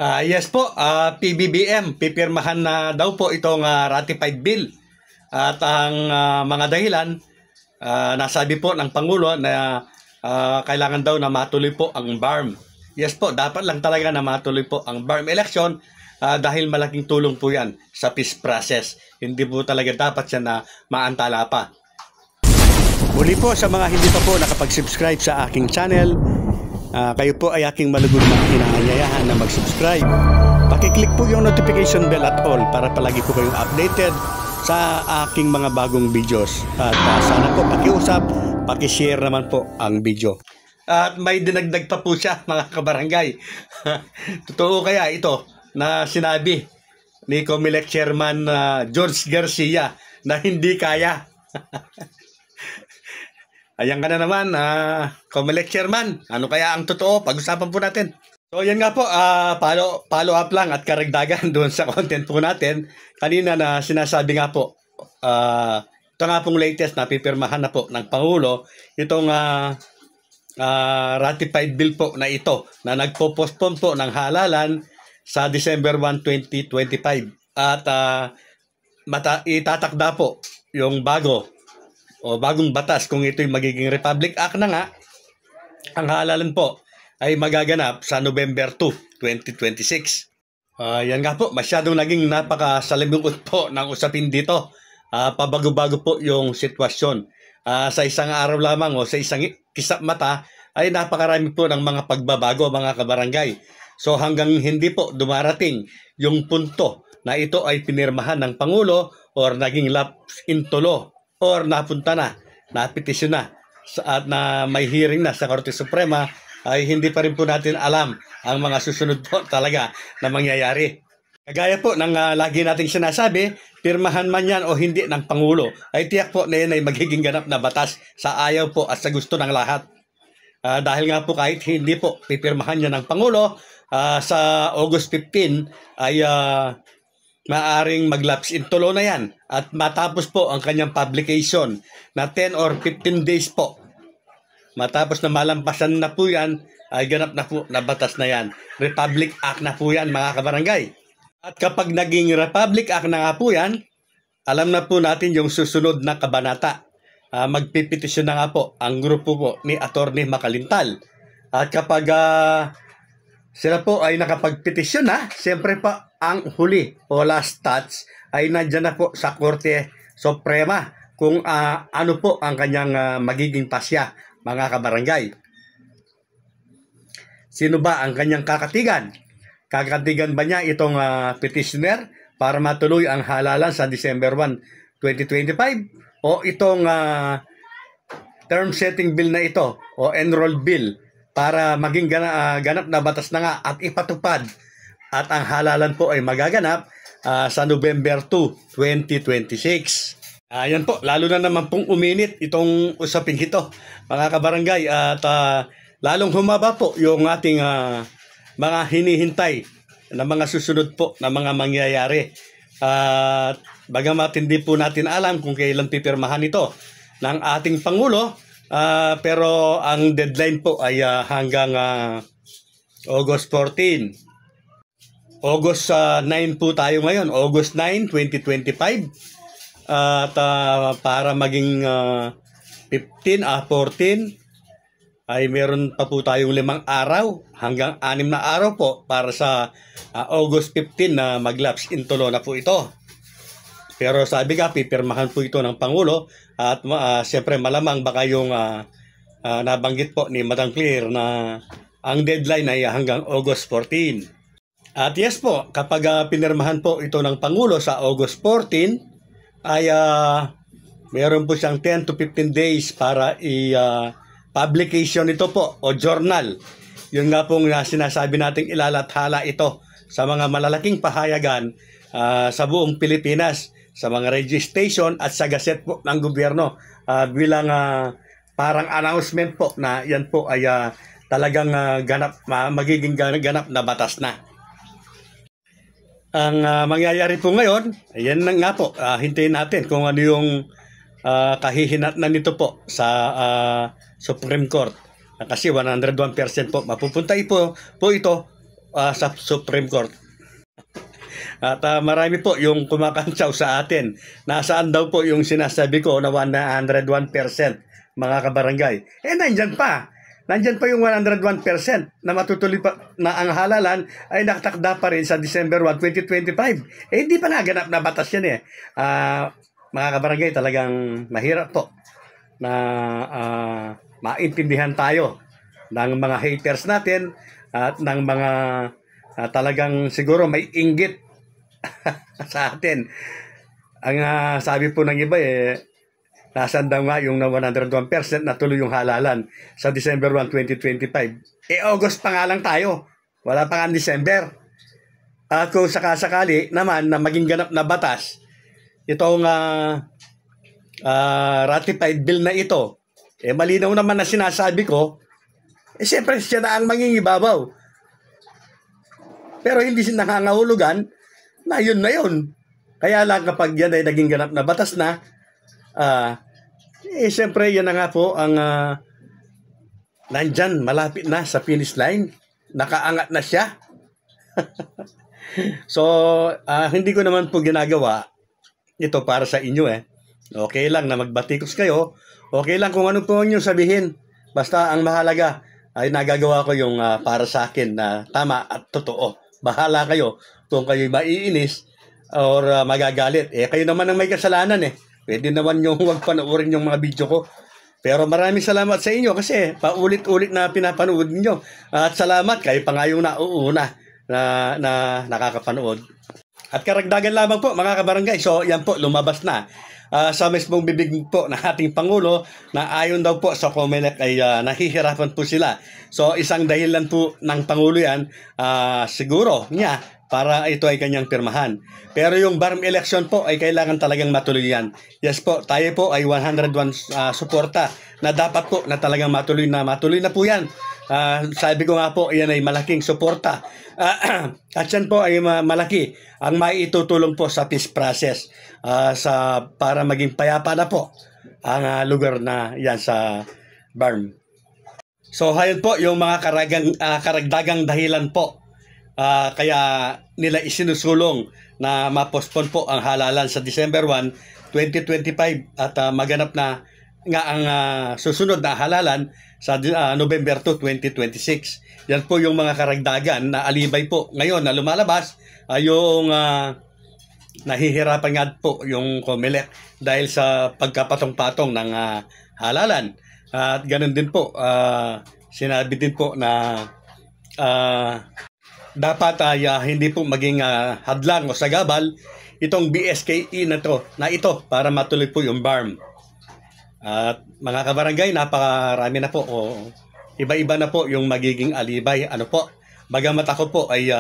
Yes po, PBBM, pipirmahan na daw po itong ratified bill. At ang mga dahilan, nasabi po ng Pangulo na kailangan daw na matuloy po ang BARM. Yes po, dapat lang talaga na matuloy po ang BARM election dahil malaking tulong po yan sa peace process. Hindi po talaga dapat siya na maantala pa. Muli po sa mga hindi pa po nakapag-subscribe sa aking channel, kayo po ay aking malugod na inaanyayahan na mag-subscribe. Pakiclick po yung notification bell at all para palagi po kayong updated sa aking mga bagong videos. At sana po pakiusap, pakishare naman po ang video. At may dinagdag pa po siya, mga kabarangay. Totoo kaya ito na sinabi ni Comelec Chairman George Garcia na hindi kaya? Ayan ka na naman, Comelec Chairman. Ano kaya ang totoo? Pag-usapan po natin. So yan nga po, follow up lang at karagdagan doon sa content po natin. Kanina na sinasabi nga po, ito nga pong latest na pipirmahan na po ng Pangulo, itong ratified bill po na ito na nagpo-postpone po ng halalan sa December 1, 2025. At itatakda po yung bagong batas kung ito'y magiging Republic Act na nga. Ang halalan po ay magaganap sa November 2, 2026. Yan nga po, masyadong naging napakasalimuot po ng usapin dito. Pabago-bago po yung sitwasyon. Sa isang araw lamang o sa isang kisap mata ay napakarami po ng mga pagbabago, mga kabarangay. So hanggang hindi po dumarating yung punto na ito ay pinirmahan ng Pangulo or naging lapse into law, or napunta na, napetisyon na, at na may hearing na sa Korte Suprema, ay hindi pa rin po natin alam ang mga susunod po talaga na mangyayari. Kagaya po ng lagi nating sinasabi, pirmahan man yan o hindi ng Pangulo, ay tiyak po na yan ay magiging ganap na batas sa ayaw po at sa gusto ng lahat. Dahil nga po kahit hindi po pipirmahan yan ng Pangulo, sa August 15 ay maaring mag-lapse into law na yan at matapos po ang kanyang publication na 10 or 15 days po. Matapos na malampasan na po yan, ay ganap na po na batas na yan. Republic Act na po yan, mga kabarangay. At kapag naging Republic Act na nga po yan, alam na po natin yung susunod na kabanata. Magpipetisyon na nga po ang grupo po ni Attorney Makalintal. At kapag sila po ay nakapagpetisyon na, siyempre pa ang huli o last touch ay nandyan na po sa Korte Suprema kung ano po ang kanyang magiging pasya, mga kabarangay. Sino ba ang kanyang kakatigan? Kakatigan ba niya itong petitioner para matuloy ang halalan sa December 1, 2025? O itong term setting bill na ito o enroll bill para maging ganap na batas na nga at ipatupad at ang halalan po ay magaganap sa November 2, 2026. Yan po, lalo na naman pong uminit itong usaping ito, mga kabarangay, at lalong humaba po yung ating mga hinihintay na mga susunod po na mga mangyayari. Bagamat hindi po natin alam kung kailan pipirmahan ito ng ating Pangulo, pero ang deadline po ay hanggang August 14. August 9 po tayo ngayon, August 9, 2025. At para maging 15, 14 ay meron pa po tayong 5 araw hanggang 6 na araw po para sa August 15 na mag-lapse into law na po ito. Pero sabi nga, pipirmahan po ito ng Pangulo at siyempre malamang baka yung nabanggit po ni Madam Claire na ang deadline ay hanggang August 14. At yes po, kapag pinirmahan po ito ng Pangulo sa August 14, ay meron po siyang 10 to 15 days para i-publication ito po o journal. Yun nga pong sinasabi nating ilalathala ito sa mga malalaking pahayagan sa buong Pilipinas, sa mga radio station at sa gazette po ng gobyerno bilang parang announcement po na yan po ay talagang magiging ganap na batas na. Ang mangyayari po ngayon, ayan na nga po, hintayin natin kung ano yung kahihinatnan nito po sa Supreme Court. Kasi 101% po mapupunta po ito sa Supreme Court. At marami po yung kumakantsaw sa atin. Nasaan daw po yung sinasabi ko na 101% mga kabarangay? Nandyan pa. Nandyan pa yung 101% na matutuloy pa na ang halalan ay nakatakda pa rin sa December 1, 2025. Hindi pa naganap na batas yan eh. Mga kabarangay, talagang mahirap po na maintindihan tayo ng mga haters natin at ng mga talagang siguro may inggit sa atin. Ang sabi po ng iba nasaan daw nga yung 101% na tuloy yung halalan sa December 1, 2025. August pa nga lang tayo. Wala pa nga December. At kung sakasakali naman na maging ganap na batas, itong ratified bill na ito, malinaw naman na sinasabi ko, siyempre siya na ang mangingibabaw. Pero hindi siya nakangahulugan na yun na yun. Kaya lang kapag yan ay naging ganap na batas na, siyempre yan na nga po ang nandyan, malapit na sa finish line. Nakaangat na siya. So, hindi ko naman po ginagawa ito para sa inyo Okay lang na magbatikos kayo. Okay lang kung ano po inyong sabihin. Basta ang mahalaga ay nagagawa ko yung para sa akin na tama at totoo. Bahala kayo kung kayo maiinis or magagalit. Kayo naman ang may kasalanan Pwede naman yung huwag panoorin yung mga video ko. Pero maraming salamat sa inyo kasi paulit-ulit na pinapanood niyo. At salamat kayo pa nga yung nauuna na nakakapanood. At karagdagan lamang po mga kabarangay. So yan po, lumabas na. Sa mismong bibig po ng ating Pangulo na ayon daw po sa COMELEC ay nahihirapan po sila. So isang dahilan po ng Pangulo yan siguro niya para ito ay kanyang pirmahan. Pero yung BARM election po ay kailangan talagang matuloy yan. Yes po, tayo po ay 101 suporta na dapat po na talagang matuloy na po yan. Sabi ko nga po, yan ay malaking suporta. At yan po ay malaki ang maitutulong po sa peace process para maging payapa na po ang lugar na yan sa BARM. So, hayun po yung mga karagdagang dahilan po. Kaya nila isinusulong na ma-postpone po ang halalan sa December 1, 2025 at maganap na nga ang susunod na halalan sa November 2, 2026. Yan po yung mga karagdagan na alibay po ngayon na lumalabas yung nahihirapan nga po yung COMELEC dahil sa pagkapatong-patong ng halalan. At ganun din po, sinabi din po na dapat hindi po maging hadlang o sagabal itong BSKE na ito para matuloy po yung BARM. At mga kabarangay, napakarami na po iba-iba na po yung magiging alibay. Bagamat ako po ay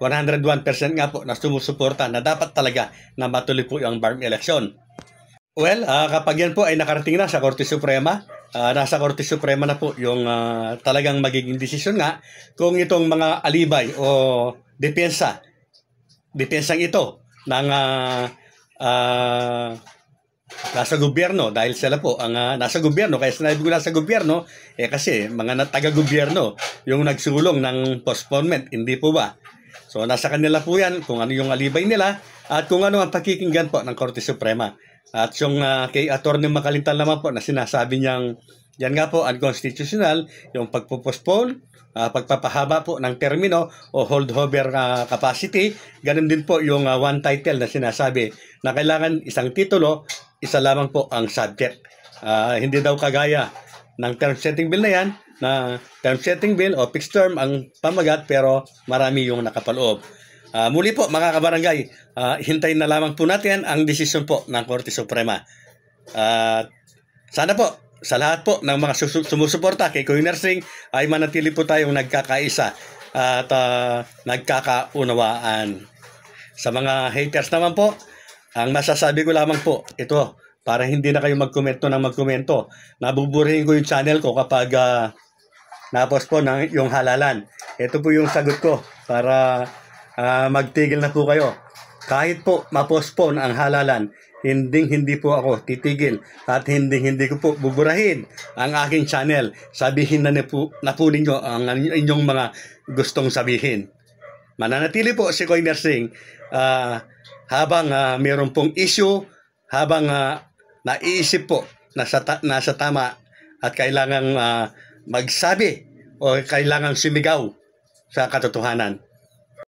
101% nga po na sumusuporta na dapat talaga na matuloy po yung BARM election. Well, kapag yan po ay nakarating na sa Korte Suprema, nasa Korte Suprema na po yung talagang magiging desisyon nga kung itong mga alibay o depensang ito ng nasa gobyerno, dahil sila po ang nasa gobyerno. Kaya sinabi ko nasa gobyerno kasi mga taga-gobyerno yung nagsulong ng postponement, hindi po ba? So nasa kanila po yan kung ano yung alibay nila at kung ano ang pakikinggan po ng Korte Suprema. At yung kay Atty. Makalintal naman po na sinasabi niyang yan nga po unconstitutional yung pagpo-postpone, pagpapahaba po ng termino o holdover capacity. Ganun din po yung one title na sinasabi na kailangan isang titulo, isa lamang po ang subject. Hindi daw kagaya ng term setting bill na yan, na term setting bill o fixed term ang pamagat pero marami yung nakapaloob. Muli po mga kabarangay, hintayin na lamang po natin ang desisyon po ng Korte Suprema. Sana po sa lahat po ng mga sumusuporta kay Kuya Nursing ay manatili po tayong nagkakaisa at nagkakaunawaan. Sa mga haters naman po, ang masasabi ko lamang po, ito, para hindi na kayo magkomento ng magkomento. Nabuburihin ko yung channel ko kapag na-postpone yung halalan. Ito po yung sagot ko para magtigil na po kayo. Kahit po ma-postpone ang halalan, hindi po ako titigil at hindi ko po buburahin ang aking channel. Sabihin na po ninyo ang inyong mga gustong sabihin. Mananatili po si Koy Nursing habang mayroon pong issue, habang naiisip po nasa tama at kailangang magsabi o kailangang sumigaw sa katotohanan.